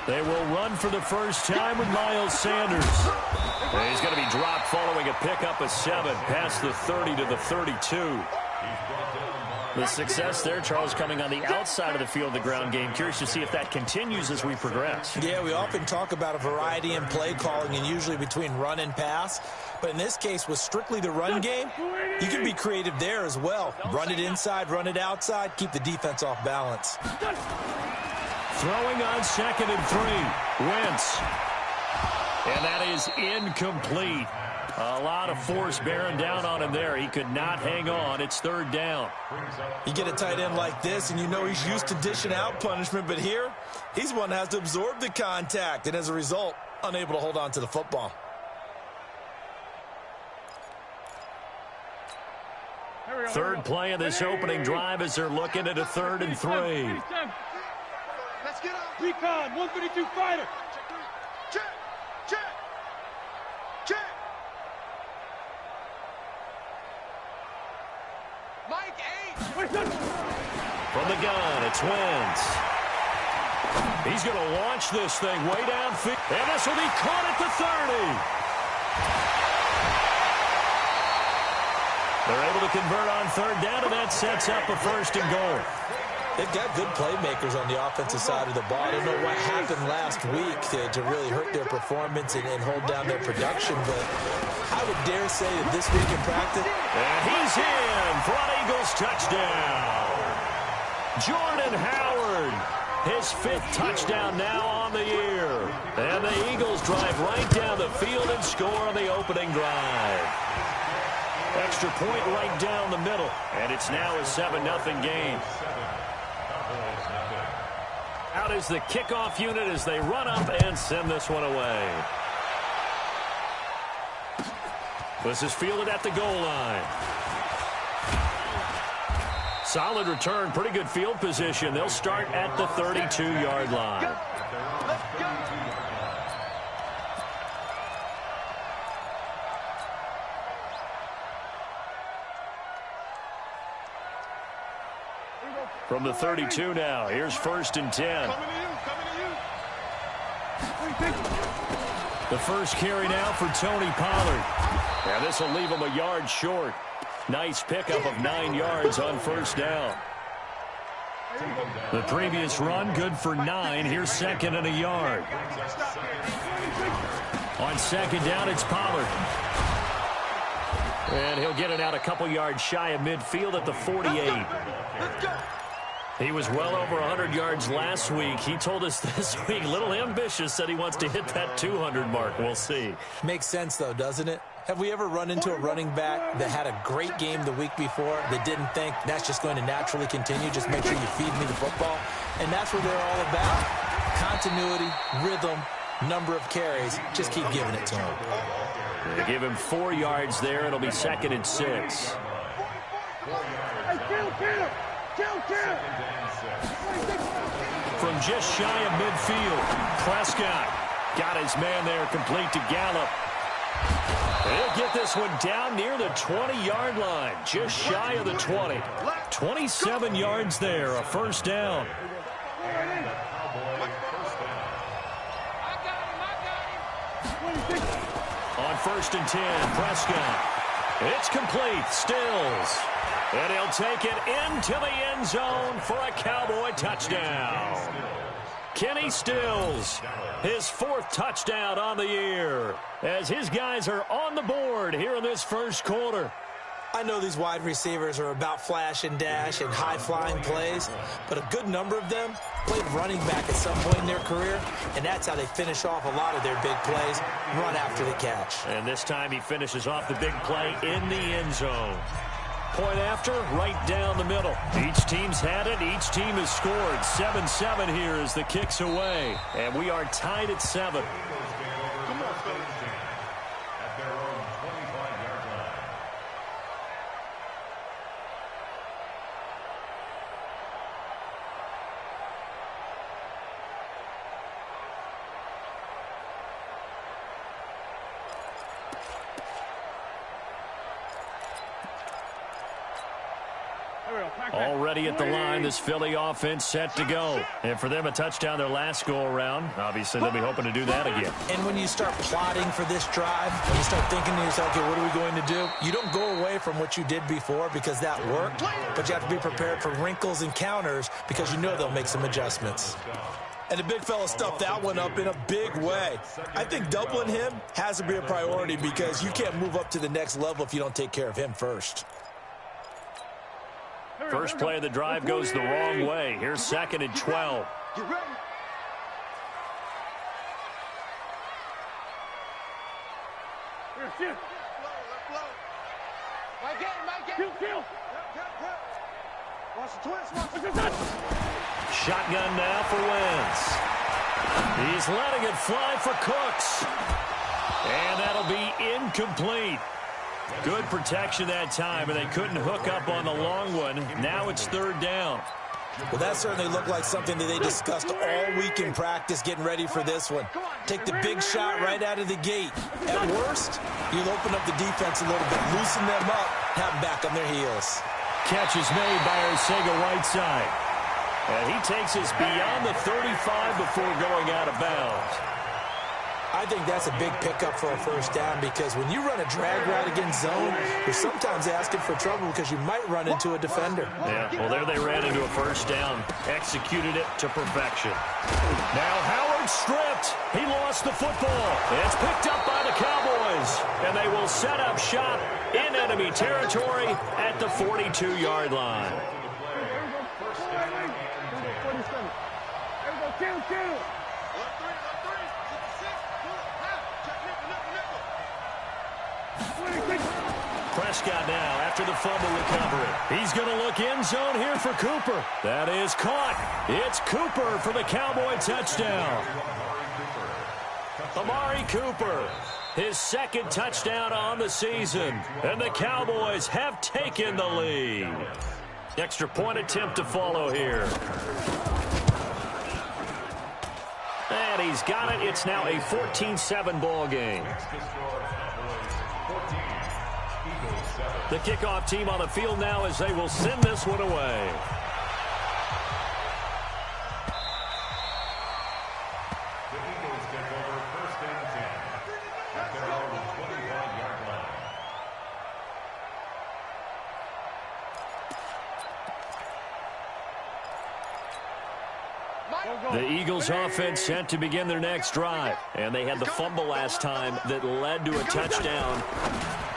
They will run for the first time with Miles Sanders. And he's going to be dropped following a pickup of 7 past the 30 to the 32. The success there, Charles, coming on the outside of the field, the ground game. Curious to see if that continues as we progress. Yeah, we often talk about a variety in play calling and usually between run and pass. But in this case, with strictly the run game, you can be creative there as well. Run it inside, run it outside, keep the defense off balance. Throwing on 2nd and 3. Wentz. And that is incomplete. A lot of force bearing down on him there. He could not hang on. It's 3rd down. You get a tight end like this, and you know he's used to dishing out punishment. But here, he's one that has to absorb the contact. And as a result, unable to hold on to the football. Third play of this opening drive as they're looking at a 3rd and 3. Let's get up. Recon, 132 fighter. Check. Mike 8. From the gun, it's Wentz. He's going to launch this thing way downfield. And this will be caught at the 30. They're able to convert on 3rd down, and that sets up a 1st and goal. They've got good playmakers on the offensive side of the ball. I don't know what happened last week to really hurt their performance and hold down their production, but I would dare say that this week in practice. And he's in for an Eagles touchdown. Jordan Howard, his 5th touchdown now on the year. And the Eagles drive right down the field and score on the opening drive. Extra point right down the middle, and it's now a 7-0 game. Out is the kickoff unit as they run up and send this one away. This is fielded at the goal line. Solid return, pretty good field position. They'll start at the 32-yard line. From the 32 now, here's 1st and 10. The first carry now for Tony Pollard. Now this will leave him a yard short. Nice pickup of 9 yards on 1st down. The previous run good for 9. Here's 2nd and a yard. On 2nd down, it's Pollard. And he'll get it out a couple yards shy of midfield at the 48. He was well over 100 yards last week. He told us this week, a little ambitious, said he wants to hit that 200 mark. We'll see. Makes sense, though, doesn't it? Have we ever run into a running back that had a great game the week before that didn't think that's just going to naturally continue? Just make sure you feed me the football. And that's what they're all about. Continuity, rhythm, number of carries. Just keep giving it to him. They give him 4 yards there. It'll be 2nd and 6. From just shy of midfield, Prescott got his man there, complete to Gallup. They'll get this one down near the 20-yard line, just shy of the 20. 27 yards there, a 1st down. On 1st and 10, Prescott. It's complete, Stills. And he'll take it into the end zone for a Cowboy touchdown. Kenny Stills, his 4th touchdown on the year, as his guys are on the board here in this 1st quarter. I know these wide receivers are about flash and dash and high-flying plays, but a good number of them played running back at some point in their career, and that's how they finish off a lot of their big plays, run after the catch. And this time he finishes off the big play in the end zone. Point after, right down the middle. Each team's had it. Each team has scored. 7-7 here as the kick's away. And we are tied at 7. Already at the line, this Philly offense set to go. And for them, a touchdown their last go-around. Obviously, they'll be hoping to do that again. And when you start plotting for this drive, when you start thinking to yourself, okay, what are we going to do? You don't go away from what you did before because that worked, but you have to be prepared for wrinkles and counters because you know they'll make some adjustments. And the big fella stuffed that one up in a big way. I think doubling him has to be a priority because you can't move up to the next level if you don't take care of him first. First play of the drive goes the wrong way. Here's 2nd and 12. Get ready. Kill. Watch the twist. Shotgun now for Wentz. He's letting it fly for Cooks. And that'll be incomplete. Good protection that time, and they couldn't hook up on the long one. Now it's 3rd down. Well, that certainly looked like something that they discussed all week in practice getting ready for this one. Take the big shot right out of the gate. At worst, you'll open up the defense a little bit, loosen them up, have them back on their heels. Catch is made by Arcega-Whiteside. And he takes us beyond the 35 before going out of bounds. I think that's a big pickup for a first down because when you run a drag route against zone, you're sometimes asking for trouble because you might run into a defender. Yeah, well, there they ran into a first down. Executed it to perfection. Now Howard stripped. He lost the football. It's picked up by the Cowboys. And they will set up shop in enemy territory at the 42-yard line. Kill. Prescott now after the fumble recovery. He's going to look end zone here for Cooper. That is caught. It's Cooper for the Cowboy touchdown. Amari Cooper, his 2nd touchdown on the season. And the Cowboys have taken the lead. Extra point attempt to follow here. And he's got it. It's now a 14-7 ball game. The kickoff team on the field now as they will send this one away. The Eagles take over 1st and 10 at their own 25-yard line. The Eagles offense set to begin their next drive. And they had the fumble last time that led to a touchdown.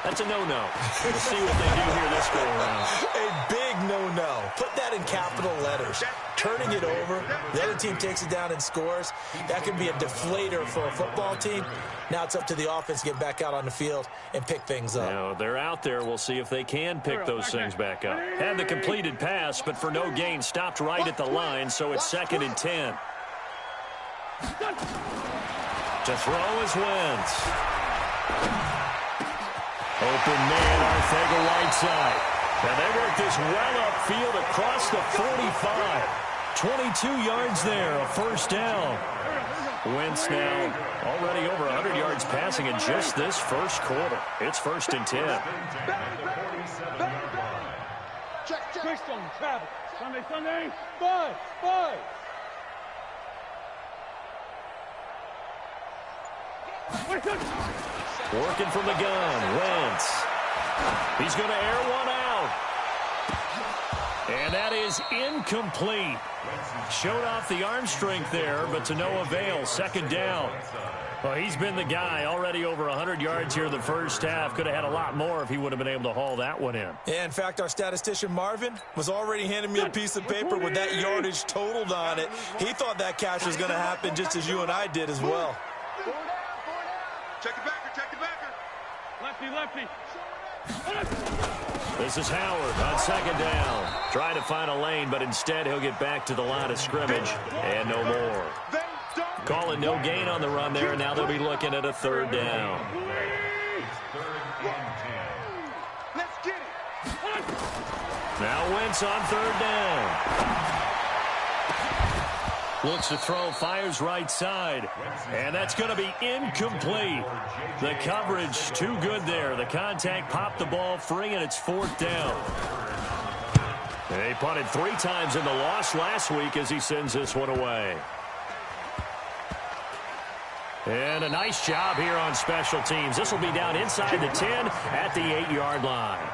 That's a no-no. We'll see what they do here this go-around. A big no-no. Put that in capital letters. Turning it over, the other team takes it down and scores. That could be a deflator for a football team. Now it's up to the offense to get back out on the field and pick things up. Now, they're out there. We'll see if they can pick those things back up. Had the completed pass, but for no gain, stopped right at the line, so it's 2nd and 10. To throw is Wentz. Open man, Arcega-Whiteside. And they work this well upfield across the 45. 22 yards there, a first down. Wentz now already over 100 yards passing in just this first quarter. It's 1st and 10. Sunday. Five. Working from the gun, Wentz. He's going to air one out. And that is incomplete. Showed off the arm strength there, but to no avail. 2nd down. Well, he's been the guy already over 100 yards here in the first half. Could have had a lot more if he would have been able to haul that one in. Yeah, in fact, our statistician Marvin was already handing me a piece of paper with that yardage totaled on it. He thought that catch was going to happen just as you and I did as well. Check it backer. Lefty. This is Howard on 2nd down. Trying to find a lane, but instead he'll get back to the line of scrimmage and no more. Calling no gain on the run there, and now they'll be looking at a 3rd down. Let's get it. Now Wentz on 3rd down. Looks to throw, fires right side. And that's going to be incomplete. The coverage too good there. The contact popped the ball free, and it's 4th down. He punted 3 times in the loss last week as he sends this one away. And a nice job here on special teams. This will be down inside the 10 at the 8-yard line.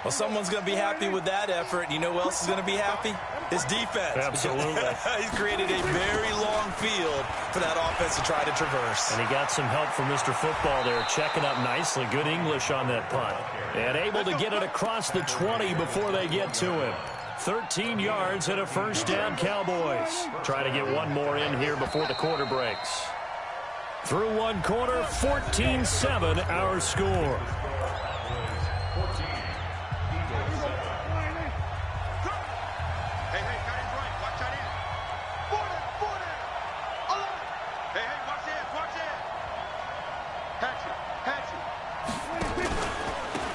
Well, someone's going to be happy with that effort. You know who else is going to be happy? His defense. Absolutely. He's created a very long field for that offense to try to traverse. And he got some help from Mr. Football there, checking up nicely. Good English on that punt. And able to get it across the 20 before they get to him. 13 yards and a first down, Cowboys. Try to get one more in here before the quarter breaks. Through one quarter, 14-7 our score.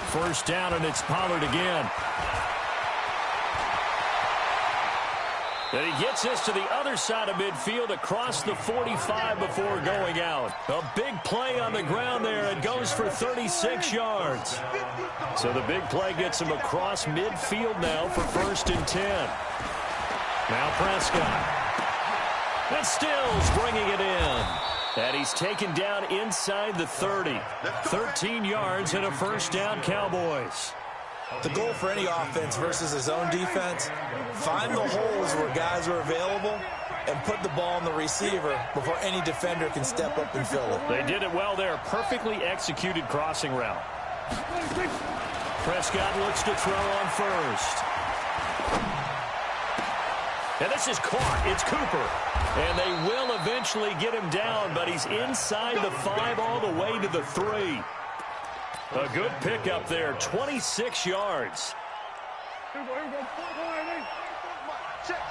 First down, and it's Pollard again. And he gets this to the other side of midfield across the 45 before going out. A big play on the ground there. It goes for 36 yards. So the big play gets him across midfield now for 1st and 10. Now Prescott. And Stills bringing it in. And he's taken down inside the 30. 13 yards and a first down, Cowboys. The goal for any offense versus his own defense, find the holes where guys are available and put the ball on the receiver before any defender can step up and fill it. They did it well there. Perfectly executed crossing route. Prescott looks to throw on first. And this is caught. It's Cooper. And they will eventually get him down, but he's inside the 5 all the way to the 3. A good pickup there, 26 yards. Check.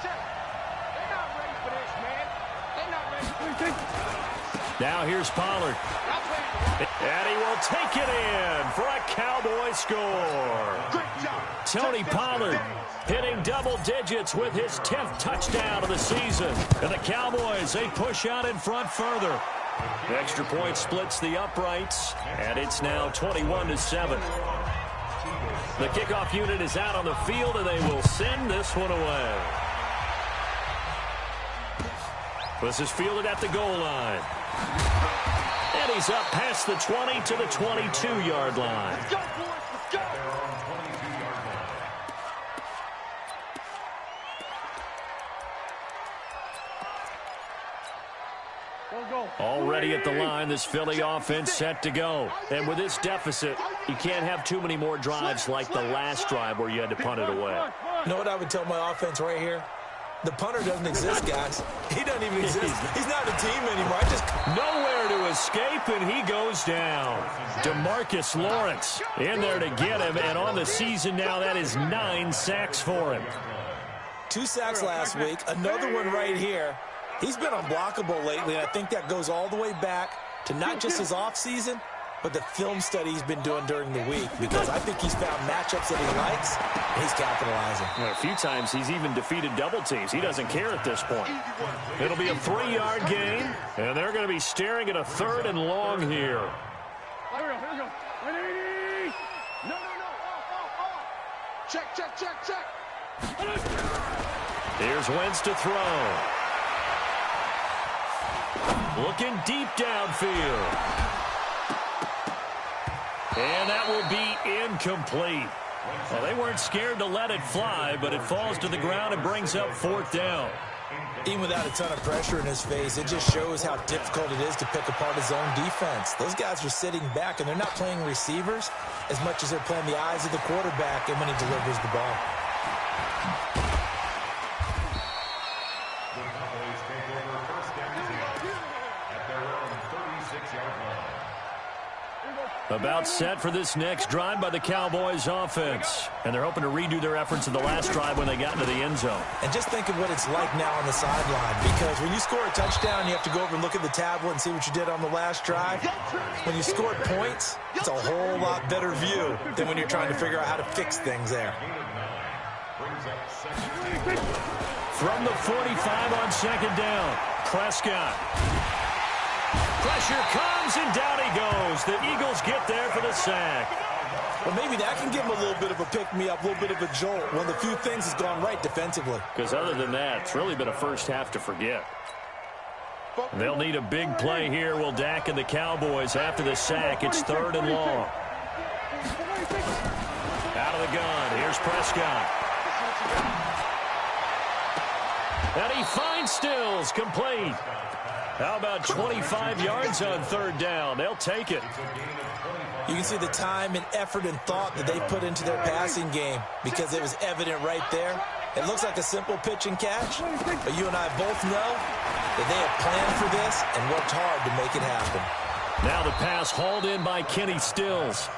They're not ready for this, man. They're not ready. Now here's Pollard. And he will take it in for a Cowboy score. Great job. Tony Pollard hitting double digits with his 10th touchdown of the season. And the Cowboys, they push out in front further. Extra point splits the uprights, and it's now 21-7. The kickoff unit is out on the field, and they will send this one away. This is fielded at the goal line. And he's up past the 20 to the 22-yard line. Let's go, boys. Let's go. Already at the line, this Philly offense set to go. And with this deficit, you can't have too many more drives like the last drive where you had to punt it away. You know what I would tell my offense right here? The punter doesn't exist, guys. He doesn't even exist. He's not a team anymore. Nowhere to escape, and he goes down. DeMarcus Lawrence in there to get him, and on the season now, that is 9 sacks for him. 2 sacks last week, another one right here. He's been unblockable lately, and I think that goes all the way back to not just his offseason, but the film study he's been doing during the week, because I think he's found matchups that he likes, and he's capitalizing. Well, a few times he's even defeated double teams. He doesn't care at this point. It'll be a 3-yard gain, and they're going to be staring at a 3rd and long here. Here we go. 180. No. Check. Here's Wentz to throw. Looking deep downfield. And that will be incomplete. Well, they weren't scared to let it fly, but it falls to the ground and brings up 4th down. Even without a ton of pressure in his face, it just shows how difficult it is to pick apart his own defense. Those guys are sitting back, and they're not playing receivers as much as they're playing the eyes of the quarterback and when he delivers the ball. About set for this next drive by the Cowboys offense. And they're hoping to redo their efforts in the last drive when they got into the end zone. And just think of what it's like now on the sideline, because when you score a touchdown, you have to go over and look at the tablet and see what you did on the last drive. When you score points, it's a whole lot better view than when you're trying to figure out how to fix things there. From the 45 on 2nd down, Prescott. Pressure comes, and down he goes. The Eagles get there for the sack. Well, maybe that can give them a little bit of a pick-me-up, a little bit of a jolt when the few things has gone right defensively. Because other than that, it's really been a first half to forget. They'll need a big play here, will Dak and the Cowboys after the sack. It's 3rd and long. Out of the gun. Here's Prescott. And he finds Stills, complete. How about 25 yards on 3rd down? They'll take it. You can see the time and effort and thought that they put into their passing game because it was evident right there. It looks like a simple pitch and catch, but you and I both know that they have planned for this and worked hard to make it happen. Now the pass hauled in by Kenny Stills.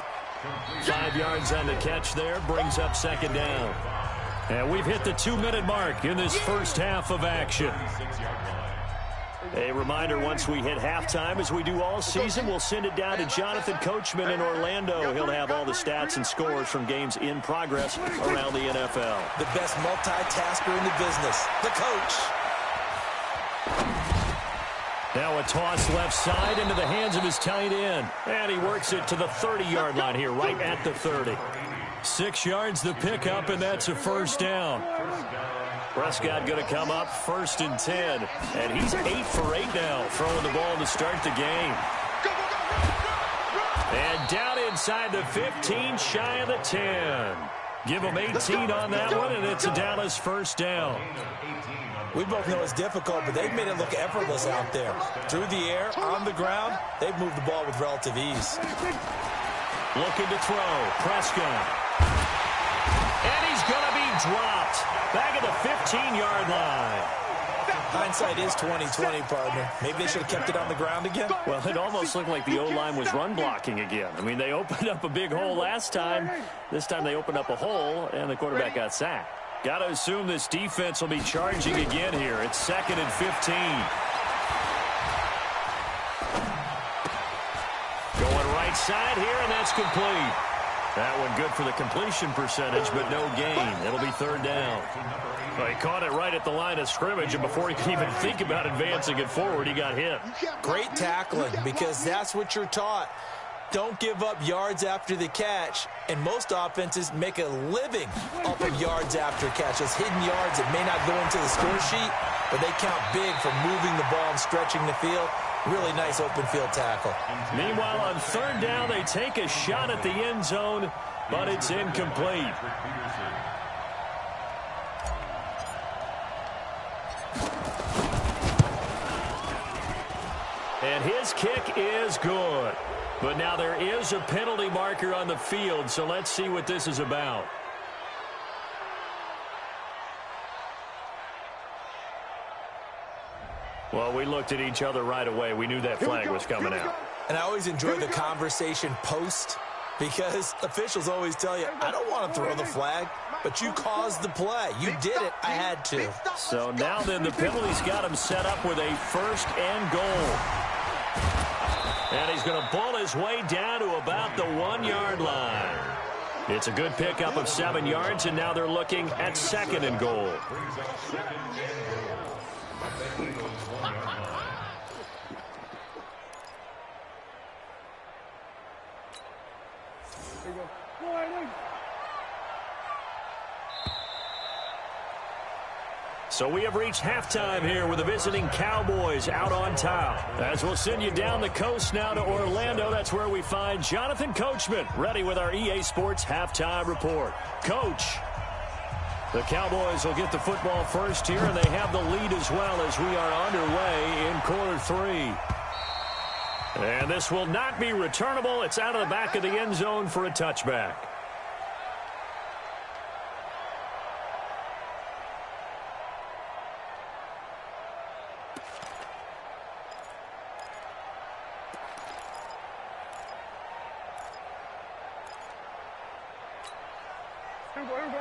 5 yards on the catch there, brings up 2nd down. And we've hit the 2-minute mark in this first half of action. A reminder, once we hit halftime, as we do all season, we'll send it down to Jonathan Coachman in Orlando. He'll have all the stats and scores from games in progress around the NFL. The best multitasker in the business, the coach. Now a toss left side into the hands of his tight end. And he works it to the 30-yard line here, right at the 30. 6 yards the pickup, and that's a 1st down. Prescott going to come up 1st and 10. And he's 8 for 8 now, throwing the ball to start the game. And down inside the 15, shy of the 10. Give him 18 on that one, and it's a Dallas 1st down. We both know it's difficult, but they've made it look effortless out there. Through the air, on the ground, they've moved the ball with relative ease. Looking to throw, Prescott. And he's going to be dropped. Back at the 15-yard line. Hindsight is 20/20, partner. Maybe they should have kept it on the ground again. Well, it almost looked like the O-line was run blocking again. I mean, they opened up a big hole last time. This time they opened up a hole, and the quarterback got sacked. Got to assume this defense will be charging again here. It's 2nd and 15. Going right side here, and that's complete. That one good for the completion percentage, but no gain. It'll be 3rd down. Well, he caught it right at the line of scrimmage, and before he could even think about advancing it forward, he got hit. Great tackling, because that's what you're taught. Don't give up yards after the catch, and most offenses make a living off of yards after catch. Those hidden yards that may not go into the score sheet, but they count big for moving the ball and stretching the field. Really nice open field tackle. Meanwhile, on 3rd down, they take a shot at the end zone, but it's incomplete. And his kick is good. But now there is a penalty marker on the field, so let's see what this is about. Well, we looked at each other right away. We knew that flag was coming out. And I always enjoy the conversation post, because officials always tell you, I don't want to throw the flag, but you caused the play. You did it. I had to. So now then the penalty's got him set up with a 1st and goal. And he's going to pull his way down to about the 1-yard line. It's a good pickup of 7 yards, and now they're looking at 2nd and goal. So we have reached halftime here with the visiting Cowboys out on top. As we'll send you down the coast now to Orlando, that's where we find Jonathan Coachman, ready with our EA Sports halftime report. Coach, the Cowboys will get the football first here, and they have the lead as well as we are underway in quarter 3. And this will not be returnable. It's out of the back of the end zone for a touchback.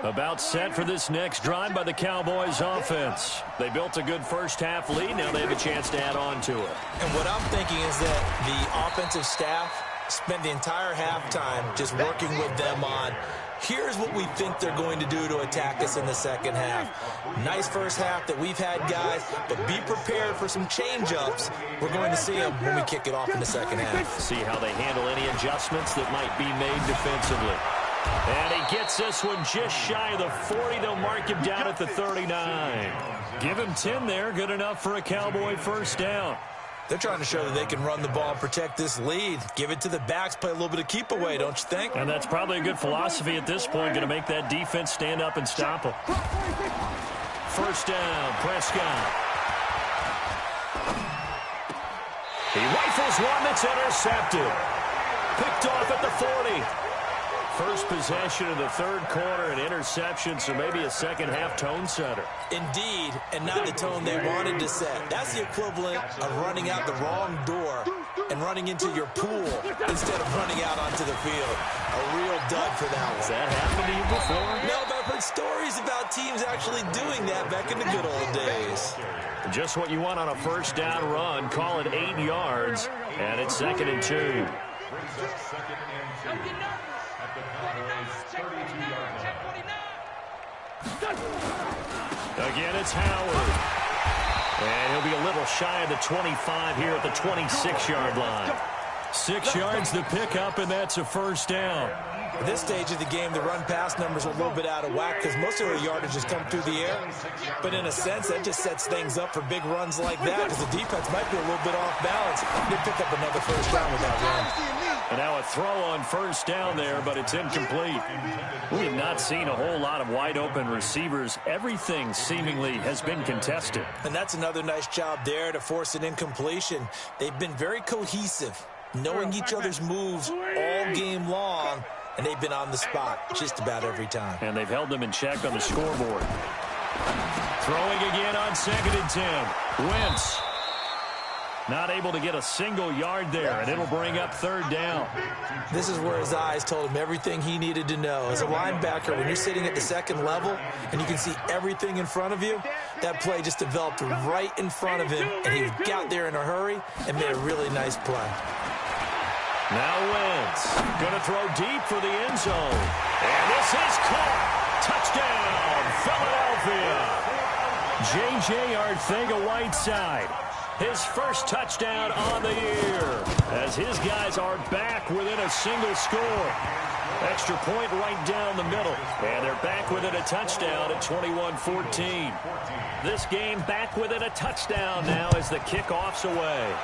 About set for this next drive by the Cowboys offense. They built a good first half lead. Now they have a chance to add on to it. And what I'm thinking is that the offensive staff Spent the entire halftime just working with them on, here's what we think they're going to do to attack us in the second half. Nice first half that we've had, guys, but be prepared for some change-ups. We're going to see them when we kick it off in the second half. See how they handle any adjustments that might be made defensively. And he gets this one just shy of the 40. They'll mark him down at the 39. Give him 10 there. Good enough for a Cowboy first down. They're trying to show that they can run the ball and protect this lead. Give it to the backs, play a little bit of keep away, don't you think? And that's probably a good philosophy at this point, going to make that defense stand up and stop them. First down, Prescott. He rifles one that's intercepted. Picked off at the 40. First possession of the third quarter, an interception, so maybe a second-half tone setter. Indeed, and not the tone they wanted to set. That's the equivalent of running out the wrong door and running into your pool instead of running out onto the field. A real dud for that one. Has that happened to you before? No, but I've heard stories about teams actually doing that back in the good old days. Just what you want on a first down run. Call it 8 yards, and it's 2nd and 2. Again, it's Howard. And he'll be a little shy of the 25 here at the 26-yard line. 6 yards to pick up, and that's a first down. At this stage of the game, the run-pass numbers are a little bit out of whack because most of the yardage has come through the air. But in a sense, that just sets things up for big runs like that because the defense might be a little bit off balance. They pick up another first down with that run. And now a throw on first down there, but it's incomplete. We have not seen a whole lot of wide-open receivers. Everything seemingly has been contested. And that's another nice job there to force an incompletion. They've been very cohesive, knowing each other's moves all game long, and they've been on the spot just about every time. And they've held them in check on the scoreboard. Throwing again on 2nd and 10. Wentz. Not able to get a single yard there, and it'll bring up 3rd down. This is where his eyes told him everything he needed to know. As a linebacker, when you're sitting at the second level and you can see everything in front of you, that play just developed right in front of him, and he got there in a hurry and made a really nice play. Now Wentz going to throw deep for the end zone. And this is caught. Touchdown, Philadelphia. J.J. Arcega-Whiteside. His first touchdown on the year as his guys are back within a single score. Extra point right down the middle. And they're back within a touchdown at 21-14. This game back within a touchdown now as the kickoff's away.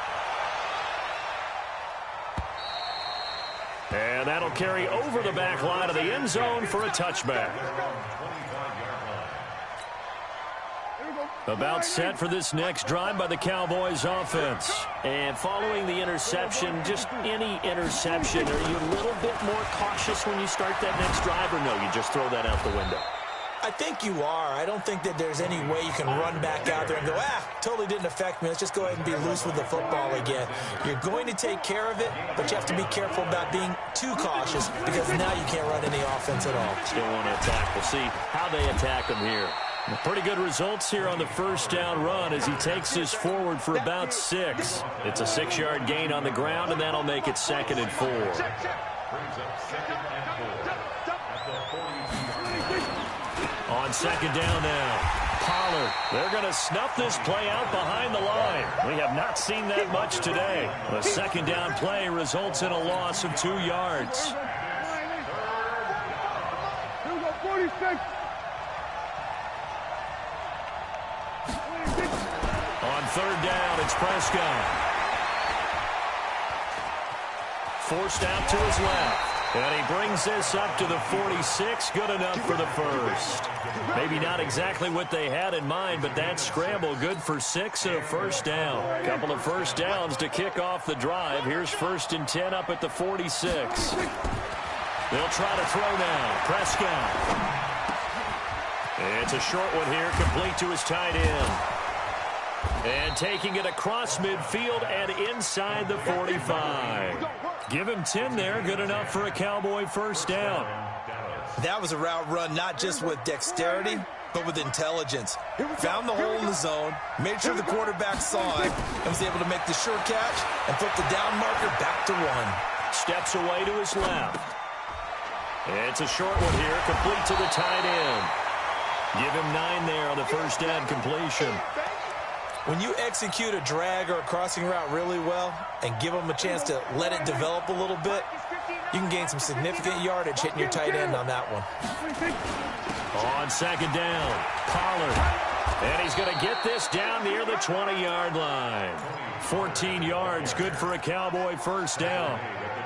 And that'll carry over the back line of the end zone for a touchback. About set for this next drive by the Cowboys offense. And following the interception, just any interception, are you a little bit more cautious when you start that next drive, or no, you just throw that out the window? I think you are. I don't think that there's any way you can run back out there and go, totally didn't affect me. Let's just go ahead and be loose with the football again. You're going to take care of it, but you have to be careful about being too cautious because now you can't run any offense at all. Still want to attack. We'll see how they attack them here. Pretty good results here on the first down run as he takes this forward for about 6. It's a 6-yard gain on the ground, and that'll make it 2nd and 4. On 2nd down now, Pollard. They're going to snuff this play out behind the line. We have not seen that much today. The 2nd down play results in a loss of 2 yards. Here we go, 46. On 3rd down, it's Prescott. Forced out to his left. And he brings this up to the 46. Good enough for the first. Maybe not exactly what they had in mind, but that scramble good for 6 and a first down. Couple of first downs to kick off the drive. Here's 1st and 10 up at the 46. They'll try to throw now. Prescott. It's a short one here, complete to his tight end. And taking it across midfield and inside the 45. Give him 10 there, good enough for a Cowboy first down. That was a route run not just with dexterity, but with intelligence. Found the hole in the zone, made sure the quarterback saw it, and was able to make the sure catch and put the down marker back to 1. steps away to his left. It's a short one here, complete to the tight end. Give him 9 there on the first down completion. When you execute a drag or a crossing route really well and give them a chance to let it develop a little bit, you can gain some significant yardage hitting your tight end on that one. On second down, Pollard. And he's going to get this down near the 20-yard line. 14 yards, good for a Cowboy first down.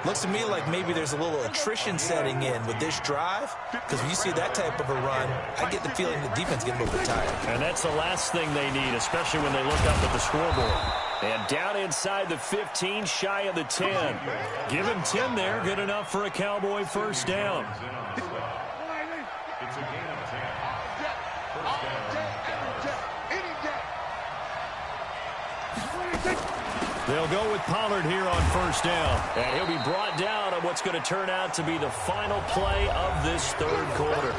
Looks to me like maybe there's a little attrition setting in with this drive, because when you see that type of a run, I get the feeling the defense getting a little bit tired. And that's the last thing they need, especially when they look up at the scoreboard. And down inside the 15, shy of the 10. Give him 10 there, good enough for a Cowboy first down. It's a gain of 10. First down. They'll go with Pollard here on first down. And he'll be brought down on what's going to turn out to be the final play of this third quarter.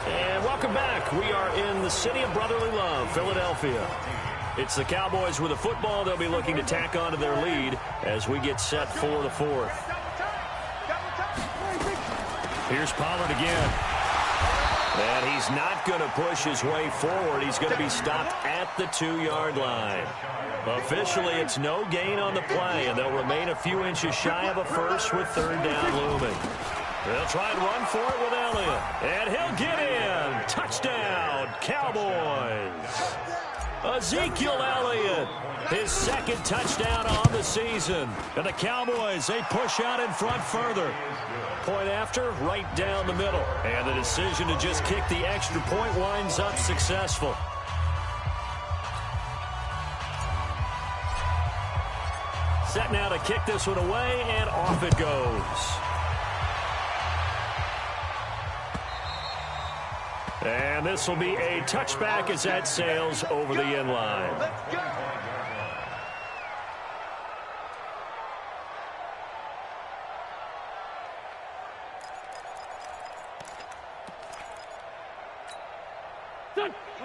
And welcome back. We are in the city of brotherly love, Philadelphia. It's the Cowboys with a football. They'll be looking to tack on to their lead as we get set for the fourth. Here's Pollard again. And he's not going to push his way forward. He's going to be stopped at the 2-yard line. Officially, it's no gain on the play, and they'll remain a few inches shy of a first with third down looming. They'll try and run for it with Elliott. And he'll get in. Touchdown, Cowboys. Ezekiel Elliott, his second touchdown on the season. And the Cowboys, they push out in front further. Point after, right down the middle. And the decision to just kick the extra point winds up successful. Set now to kick this one away, and off it goes. And this will be a touchback as that sails over the end line. Let's go.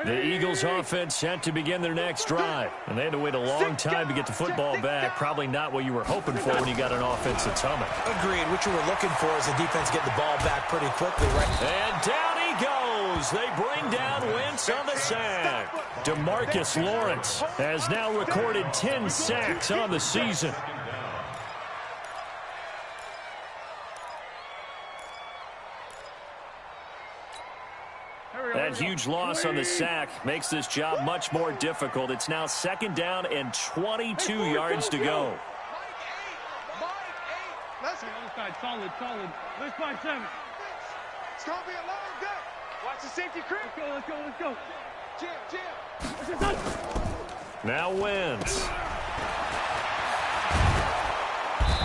The Eagles offense set to begin their next drive. And they had to wait a long time to get the football back. Probably not what you were hoping for when you got an offense that's humming. Agreed. What you were looking for is the defense getting the ball back pretty quickly, right? And down he goes. They bring down Wentz on the sack. DeMarcus Lawrence has now recorded 10 sacks on the season. That huge loss on the sack makes this job much more difficult. It's now second down and 22 yards to go. Let's go. Solid. Let's 5-7. It's going to be a long day. Watch the safety creep. Let's go. Jim. Now Wentz.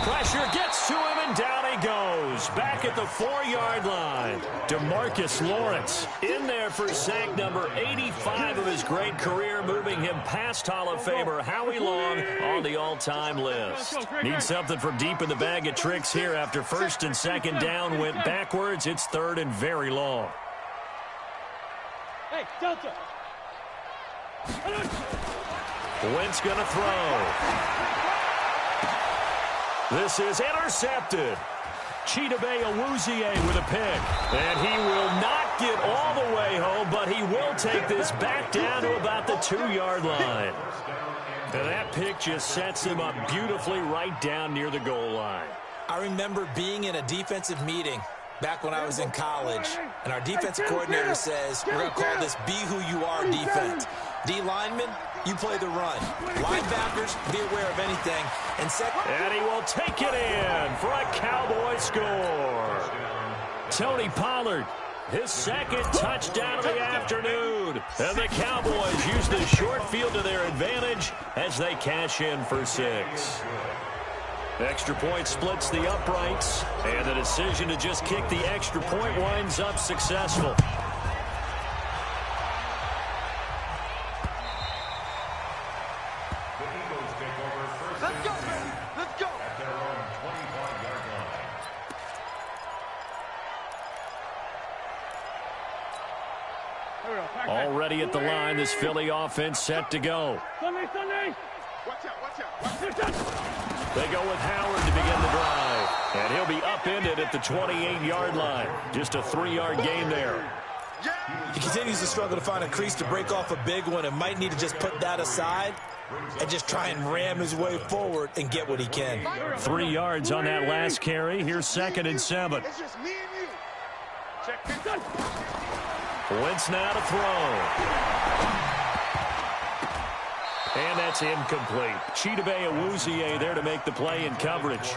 Pressure gets to him, and down he goes. Back at the 4-yard line. DeMarcus Lawrence in there for sack number 85 of his great career, moving him past Hall of Famer Howie Long on the all-time list. Needs something from deep in the bag of tricks here after first and second down went backwards. It's third and very long. Hey, Delta. Wentz going to throw. This is intercepted. Chidobe Awuzie with a pick. And he will not get all the way home, but he will take this back down to about the 2-yard line. And that pick just sets him up beautifully right down near the goal line. I remember being in a defensive meeting back when I was in college, and our defensive coordinator says, we're going to call this Be Who You Are defense. D linemen, you play the run. Linebackers, be aware of anything. And he will take it in for a Cowboy score. Tony Pollard, his second touchdown of the afternoon. And the Cowboys use the short field to their advantage as they cash in for 6. Extra point splits the uprights, and the decision to just kick the extra point winds up successful. Already at the line, this Philly offense set to go. Sunday. Watch out. They go with Howard to begin the drive. And he'll be upended at the 28-yard line. Just a 3-yard gain there. He continues to struggle to find a crease to break off a big one and might need to just put that aside and just try and ram his way forward and get what he can. 3 yards on that last carry. Here's 2nd and 7. It's just me and you. Check. Wentz now to throw. And that's incomplete. Chidobe Awuzie there to make the play in coverage.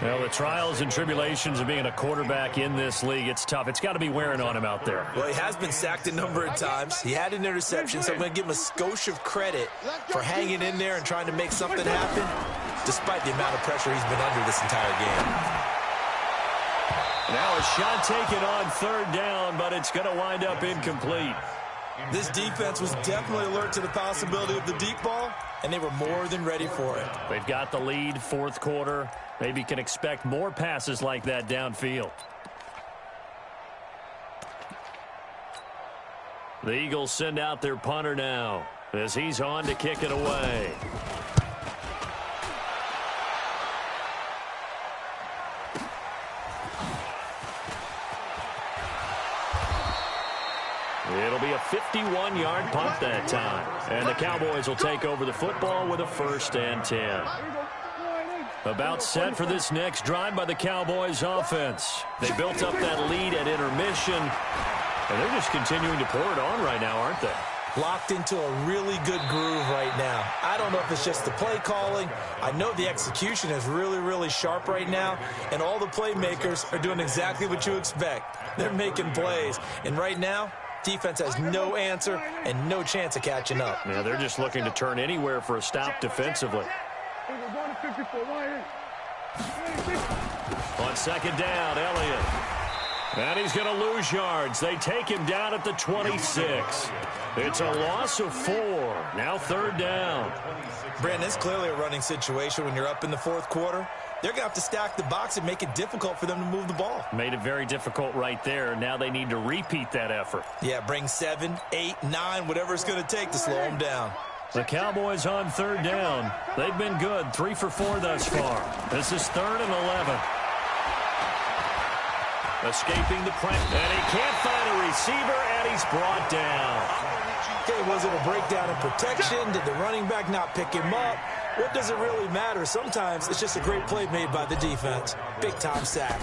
Well, the trials and tribulations of being a quarterback in this league, it's tough. It's got to be wearing on him out there. Well, he has been sacked a number of times. He had an interception, so I'm going to give him a skosh of credit for hanging in there and trying to make something happen, despite the amount of pressure he's been under this entire game. Now a shot taken on 3rd down, but it's going to wind up incomplete. This defense was definitely alert to the possibility of the deep ball, and they were more than ready for it. They've got the lead, 4th quarter. Maybe can expect more passes like that downfield. The Eagles send out their punter now as he's on to kick it away. It'll be a 51-yard punt that time. And the Cowboys will take over the football with a 1st and 10. About set for this next drive by the Cowboys offense. They built up that lead at intermission, and they're just continuing to pour it on right now, aren't they? Locked into a really good groove right now. I don't know if it's just the play calling. I know the execution is really, really sharp right now, and all the playmakers are doing exactly what you expect. They're making plays, and right now, defense has no answer and no chance of catching up. Yeah, they're just looking to turn anywhere for a stop defensively. On 2nd down, Elliott. And he's going to lose yards. They take him down at the 26. It's a loss of 4. Now 3rd down. Brandon, it's clearly a running situation when you're up in the 4th quarter. They're going to have to stack the box and make it difficult for them to move the ball. Made it very difficult right there. Now they need to repeat that effort. Yeah, bring 7, 8, 9, whatever it's going to take to slow them down. The Cowboys on 3rd down. They've been good, 3 for 4 thus far. This is 3rd and 11. Escaping the pressure, and he can't find a receiver, and he's brought down. Okay, was it a breakdown in protection? Did the running back not pick him up? What does it really matter? Sometimes it's just a great play made by the defense. Big-time sack.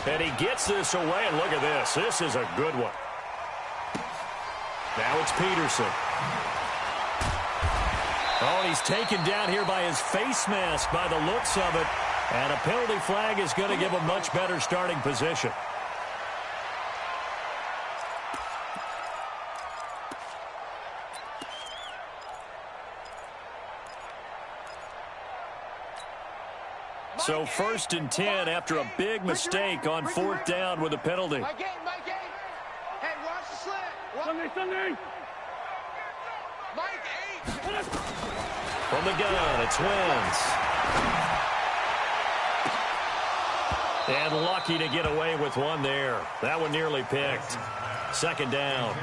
And he gets this away, and look at this. This is a good one. Now it's Peterson. Oh, and he's taken down here by his face mask by the looks of it. And a penalty flag is going to give a much better starting position. So 1st and 10 after a big mistake on 4th down with a penalty. My game. Hey, watch the slant. Sunday. Mike, 8. From the gun, it's Wentz. And lucky to get away with one there. That one nearly picked. 2nd down.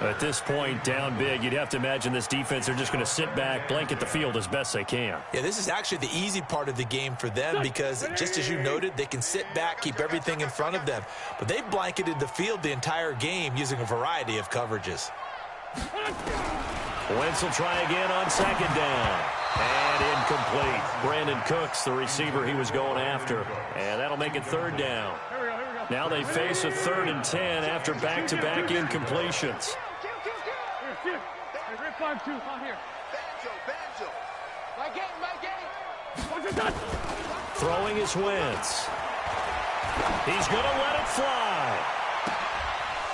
At this point, down big, you'd have to imagine this defense, they're just going to sit back, blanket the field as best they can. Yeah, this is actually the easy part of the game for them because, just as you noted, they can sit back, keep everything in front of them. But they've blanketed the field the entire game using a variety of coverages. Wentz will try again on 2nd down. And incomplete. Brandon Cooks, the receiver he was going after. And that'll make it 3rd down. Now they face a 3rd and 10 after back-to-back incompletions. Throwing is Wentz. He's going to let it fly.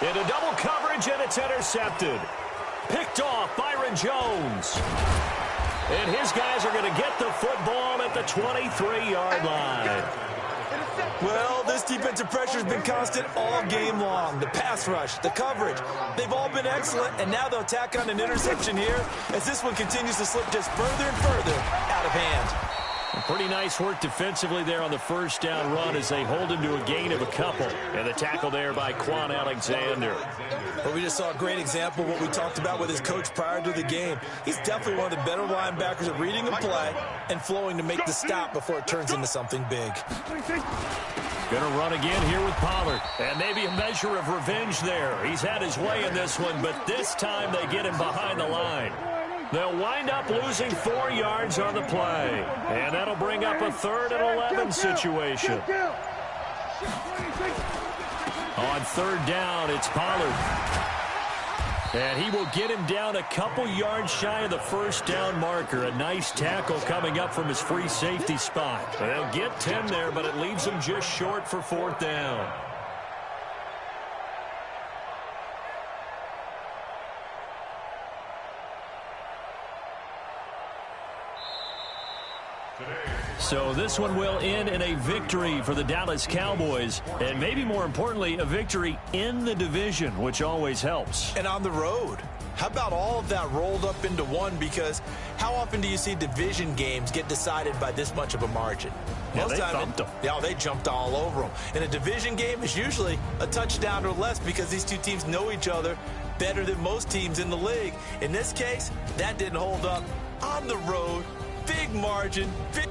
Into double coverage, and it's intercepted. Picked off Byron Jones. And his guys are going to get the football at the 23-yard line. Well, this defensive pressure has been constant all game long. The pass rush, the coverage, they've all been excellent, and now they'll tack on an interception here as this one continues to slip just further and further out of hand. Pretty nice work defensively there on the first down run as they hold him to a gain of a couple. And the tackle there by Quan Alexander. Well, we just saw a great example of what we talked about with his coach prior to the game. He's definitely one of the better linebackers at reading a play and flowing to make the stop before it turns into something big. Going to run again here with Pollard. And maybe a measure of revenge there. He's had his way in this one, but this time they get him behind the line. They'll wind up losing 4 yards on the play. And that'll bring up a 3rd and 11 situation. On 3rd down, it's Pollard. And he will get him down a couple yards shy of the first down marker. A nice tackle coming up from his free safety spot. They'll get 10 there, but it leaves him just short for 4th down. So this one will end in a victory for the Dallas Cowboys, and maybe more importantly, a victory in the division, which always helps. And on the road. How about all of that rolled up into one? Because how often do you see division games get decided by this much of a margin? Yeah, they thumped them. Yeah, they jumped all over them. And a division game is usually a touchdown or less because these two teams know each other better than most teams in the league. In this case, that didn't hold up. On the road, big margin, big